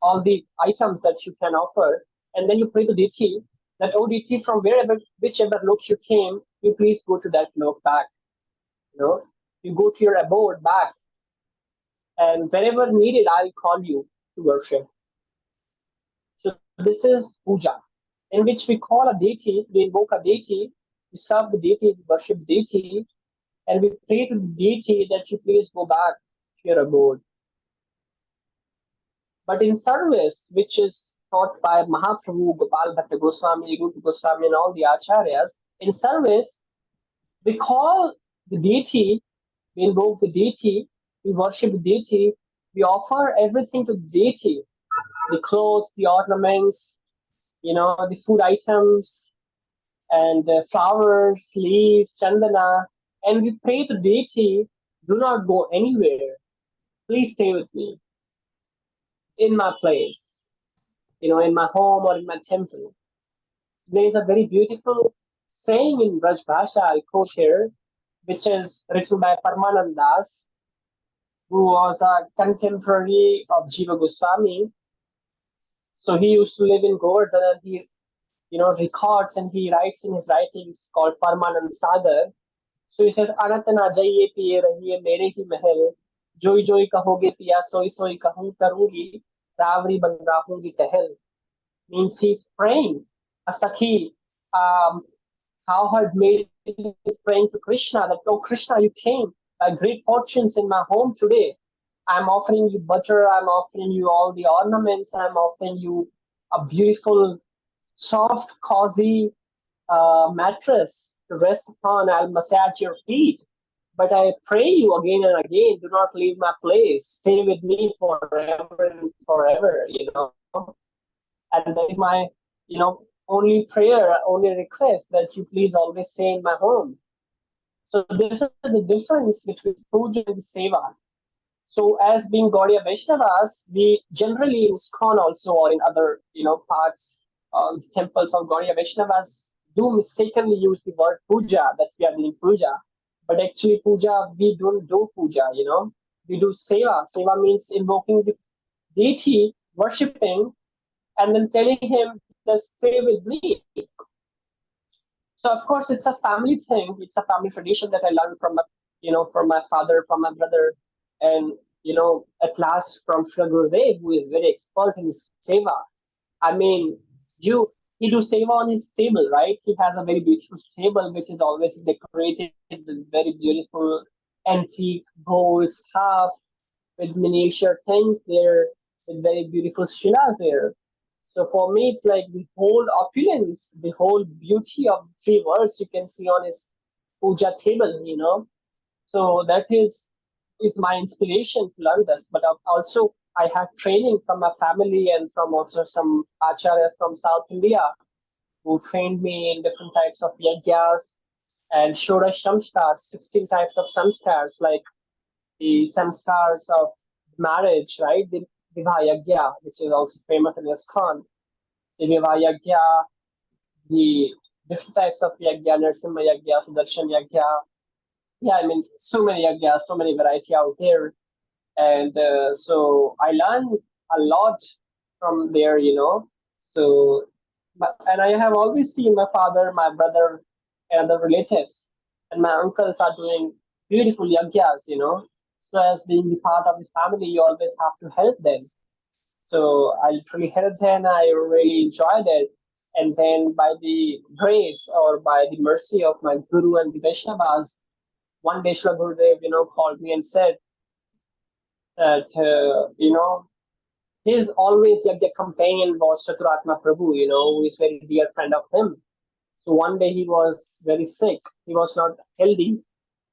all the items that you can offer, and then you pray to deity that, oh deity, from whichever lok you came, you please go to that lok back. You go to your abode back, and whenever needed, I'll call you to worship. So this is puja, in which we call a deity, we invoke a deity, we serve the deity, we worship deity, and we pray to the deity that you please go back to your abode. But in service, which is taught by Mahaprabhu, Gopal Bhatta Goswami, Rupa Goswami, and all the acharyas, in service, we call the deity, we invoke the deity, we worship the deity, we offer everything to the deity, the clothes, the ornaments, the food items, and flowers, leaves, chandana, and we pray to deity, do not go anywhere. Please stay with me in my place, in my home or in my temple. There is a very beautiful saying in Braj Bhasha, I quote here, which is written by Paramanand Das, who was a contemporary of Jiva Goswami. So he used to live in Govardhan, and he records, and he writes in his writings called Parmanand Sagar. So he says, "Anat na jaiye piye rahiye mere hi mahal, joi joi kahoge piya soi soi kahun karungi, रावरी बन राहूंगी टहल." Means he's praying. A Sakhi, how her maid is praying to Krishna that, "Oh Krishna, you came by great fortunes in my home today. I'm offering you butter, I'm offering you all the ornaments, I'm offering you a beautiful, soft, cozy mattress to rest upon. I'll massage your feet. But I pray you again and again, do not leave my place. Stay with me forever and forever. And that is my, only prayer, only request that you please always stay in my home." So this is the difference between puja and seva. So as being Gaudiya Vaishnavas, we generally in ISKCON also, or in other, parts, temples of Gaudiya Vaishnavas do mistakenly use the word puja, that we are doing puja. But actually puja, we don't do puja. We do seva. Seva means invoking the deity, worshipping, and then telling him, "Just stay with me." So of course it's a family thing. It's a family tradition that I learned from my father, from my brother, and at last from Sri Gurudev, who is very expert in his seva. I mean, he do seva on his table, right? He has a very beautiful table which is always decorated with very beautiful antique gold stuff, with miniature things there, with very beautiful shilas there. So for me, it's like the whole opulence, the whole beauty of three worlds you can see on his puja table. So that is my inspiration to learn this. But also, I have training from my family and from also some acharyas from South India who trained me in different types of yagyas and Shodash samskars, 16 types of samskars, like the samskars of marriage, right? The Vivaha Yagya, which is also famous in ISKCON. The Vivaha Yagya, the different types of Yagya, Narsimha Yagya, Sudarshan Yagya. Yeah, I mean, so many Yagyas, so many variety out there. And so I learned a lot from there. So, and I have always seen my father, my brother, and other relatives, and my uncles are doing beautiful yagyas. So as being the part of the family, you always have to help them. So I literally helped them. I really enjoyed it. And then by the grace or by the mercy of my guru and the Vaishnavas, one day Shri Gurudev, called me and said that, his always yagya companion was Chaturatma Prabhu, who is very dear friend of him. So one day he was very sick. He was not healthy.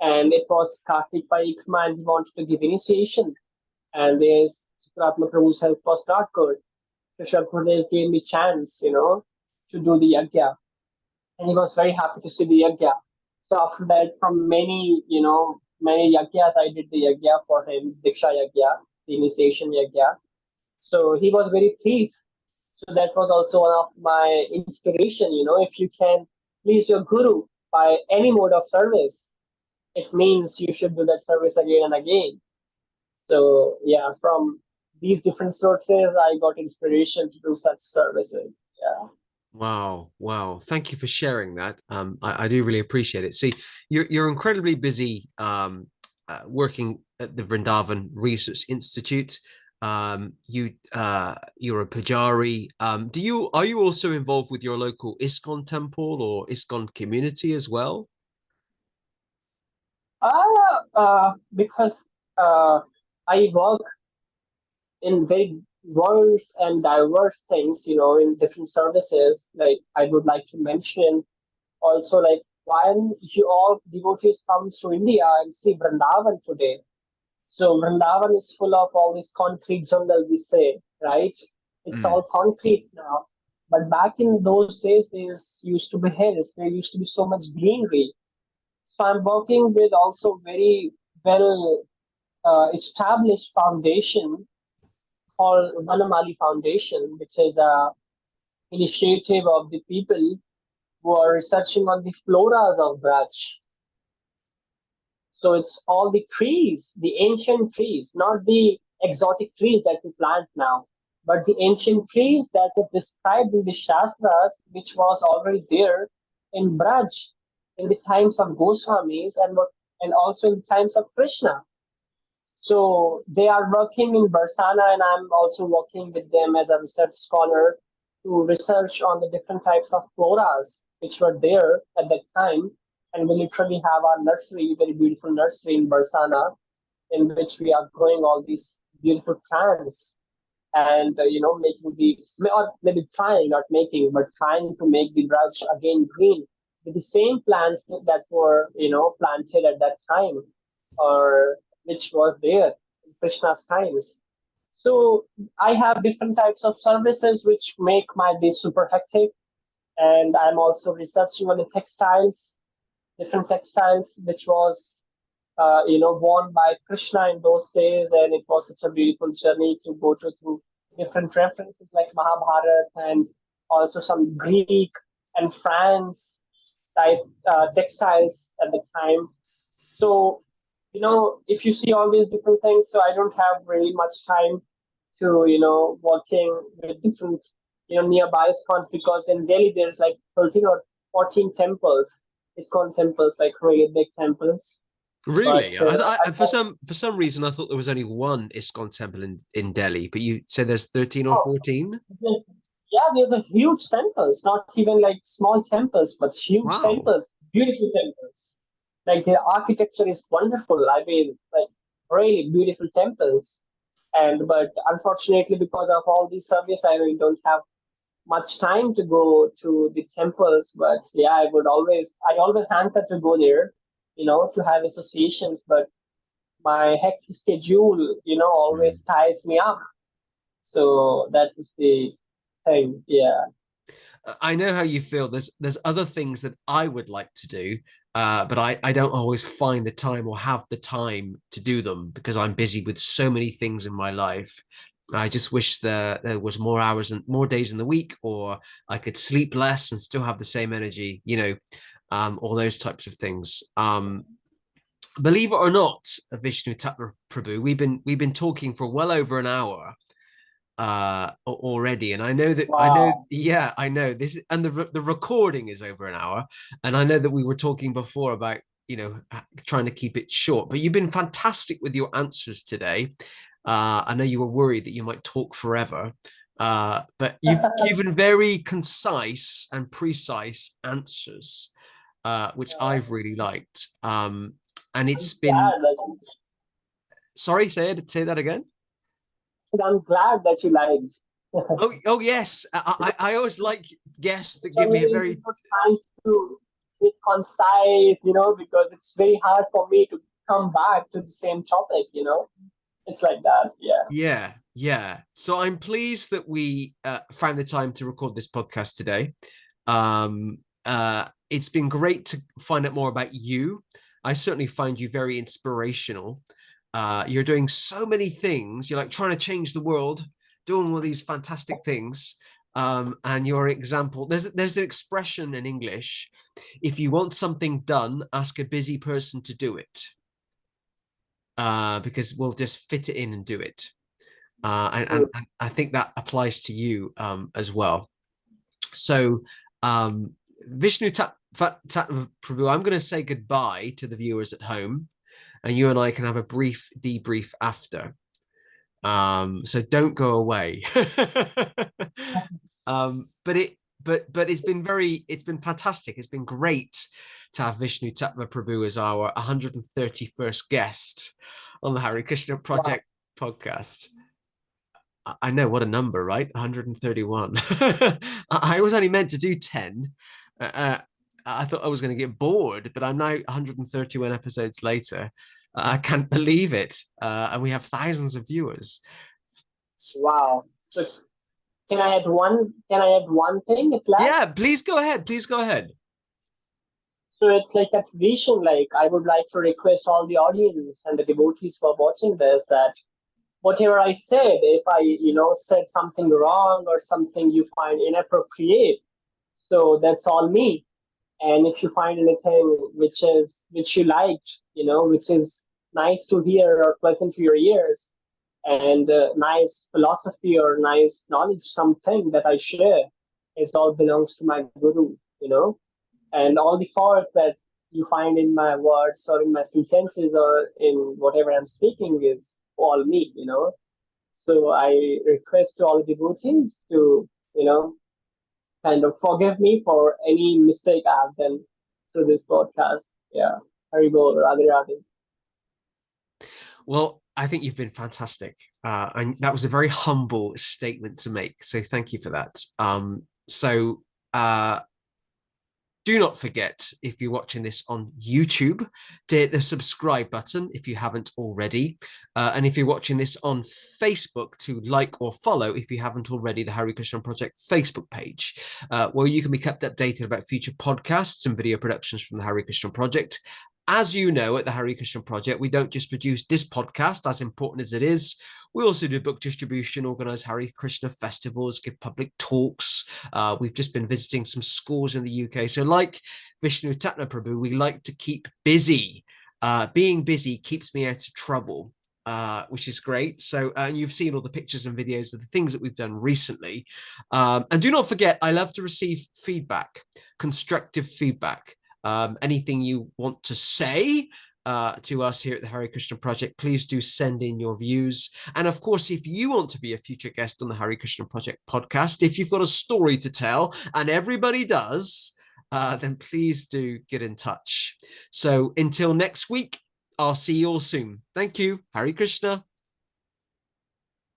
And it was Kartik Parikma and he wanted to give initiation. And his Chaturatma Prabhu's health was not good. So Shri Gurudev gave me chance, to do the yagya. And he was very happy to see the yagya. So after that, from many yagyas, I did the yagya for him, Diksha Yagya, the initiation yagya. So he was very pleased. So that was also one of my inspiration. If you can please your guru by any mode of service, it means you should do that service again and again. So yeah, from these different sources, I got inspiration to do such services. Yeah. Wow, wow. Thank you for sharing that. I do really appreciate it. See, you're incredibly busy working at the Vrindavan Research Institute. You're a pujari. Are you also involved with your local ISKCON temple or ISKCON community as well? Because I work in very various and diverse things, in different services. Like I would like to mention also, like when you all devotees comes to India and see Vrindavan today. So Vrindavan is full of all this concrete jungle, we say, right? It's Mm. all concrete now. But back in those days, there used to be hills. There used to be so much greenery. So I'm working with also very well established foundation called Vanamali Foundation, which is a initiative of the people who are researching on the floras of Braj. So it's all the trees, the ancient trees, not the exotic trees that we plant now. but the ancient trees that is described in the Shastras, which was already there in Braj in the times of Goswamis and also in times of Krishna. So they are working in Barsana, and I'm also working with them as a research scholar to research on the different types of floras which were there at that time. And we literally have our nursery, very beautiful nursery in Barsana, in which we are growing all these beautiful plants and making the or maybe trying, not making, but trying to make the Braj again green with the same plants that were planted at that time, or which was there in Krishna's times. So I have different types of services which make my day super hectic, and I'm also researching on the textiles, different textiles which was worn by Krishna in those days, and it was such a beautiful journey to go through different references like Mahabharata and also some Greek and France type textiles at the time. So, if you see all these different things, so I don't have really much time to, working with different, nearby ISKCONs, because in Delhi there's like 13 or 14 temples, ISKCON temples, like really big temples. But Really? For some reason I thought there was only one ISKCON temple in Delhi, but you said there's 13 or oh, 14? there's, yeah, there's a huge temples, not even like small temples, but huge Wow. temples, beautiful temples. Like the architecture is wonderful. I mean, like really beautiful temples. And but unfortunately, because of all these service, I really don't have much time to go to the temples. But yeah, I always hanker to go there, to have associations. But my hectic schedule, always Mm. ties me up. So that is the thing. Yeah. I know how you feel. There's other things that I would like to do, but I don't always find the time or have the time to do them because I'm busy with so many things in my life. I just wish there was more hours and more days in the week, or I could sleep less and still have the same energy, all those types of things. Believe it or not, Vishnu Tattva Prabhu, we've been talking for well over an hour already, and I know Wow. yeah, I know this, and the recording is over an hour, and I know that we were talking before about trying to keep it short, but you've been fantastic with your answers today. I know you were worried that you might talk forever, but you've given very concise and precise answers, which I've really liked. And I'm it's been, glad that sorry, say that again. I'm glad that you liked. Oh yes. I always like guests that So give me a really very, good time to be concise, because it's very hard for me to come back to the same topic. It's like that, yeah. yeah, yeah. So I'm pleased that we found the time to record this podcast today. It's been great to find out more about you. I certainly find you very inspirational. You're doing so many things. You're like trying to change the world, doing all these fantastic things. And your example, there's an expression in English: if you want something done, ask a busy person to do it, because we'll just fit it in and do it. And I think that applies to you as well. So, Vishnu Prabhu, I'm going to say goodbye to the viewers at home, and you and I can have a brief debrief after. So don't go away. But it's been fantastic. It's been great to have Vishnu Tattva Prabhu as our 131st guest on the Hare-Krishna Wow. Project podcast. I know, what a number, right? 131. I was only meant to do 10. I thought I was going to get bored, but I'm now 131 episodes later. I can't believe it. And we have thousands of viewers. Wow. So can I add one thing at Yeah, last? please go ahead. Please go ahead. So it's like a tradition, like I would like to request all the audience and the devotees who are watching this that whatever I said, if I, said something wrong or something you find inappropriate, so that's all me. And if you find anything which you liked, which is nice to hear or pleasant to your ears, and nice philosophy or nice knowledge, something that I share, is all belongs to my guru, and all the faults that you find in my words or in my sentences or in whatever I'm speaking is all me. So I request to all the devotees to, kind of forgive me for any mistake I've done through this podcast. Yeah. Haribol, Radhe Radhe. Well, I think you've been fantastic. And that was a very humble statement to make. So thank you for that. So do not forget, if you're watching this on YouTube, to hit the subscribe button if you haven't already. And if you're watching this on Facebook, to like or follow, if you haven't already, the Hare Krishna Project Facebook page, where you can be kept updated about future podcasts and video productions from the Hare Krishna Project. As you know, at the Hare Krishna Project, we don't just produce this podcast, as important as it is. We also do book distribution, organize Hare Krishna festivals, give public talks. We've just been visiting some schools in the UK. So like Vishnu Tattva Prabhu, we like to keep busy. Being busy keeps me out of trouble. Which is great. So, and you've seen all the pictures and videos of the things that we've done recently. And do not forget, I love to receive feedback, constructive feedback. Anything you want to say to us here at the Hare Krishna Project, please do send in your views. And of course, if you want to be a future guest on the Hare Krishna Project podcast, if you've got a story to tell, and everybody does, then please do get in touch. So until next week, I'll see you all soon. Thank you. Hare Krishna.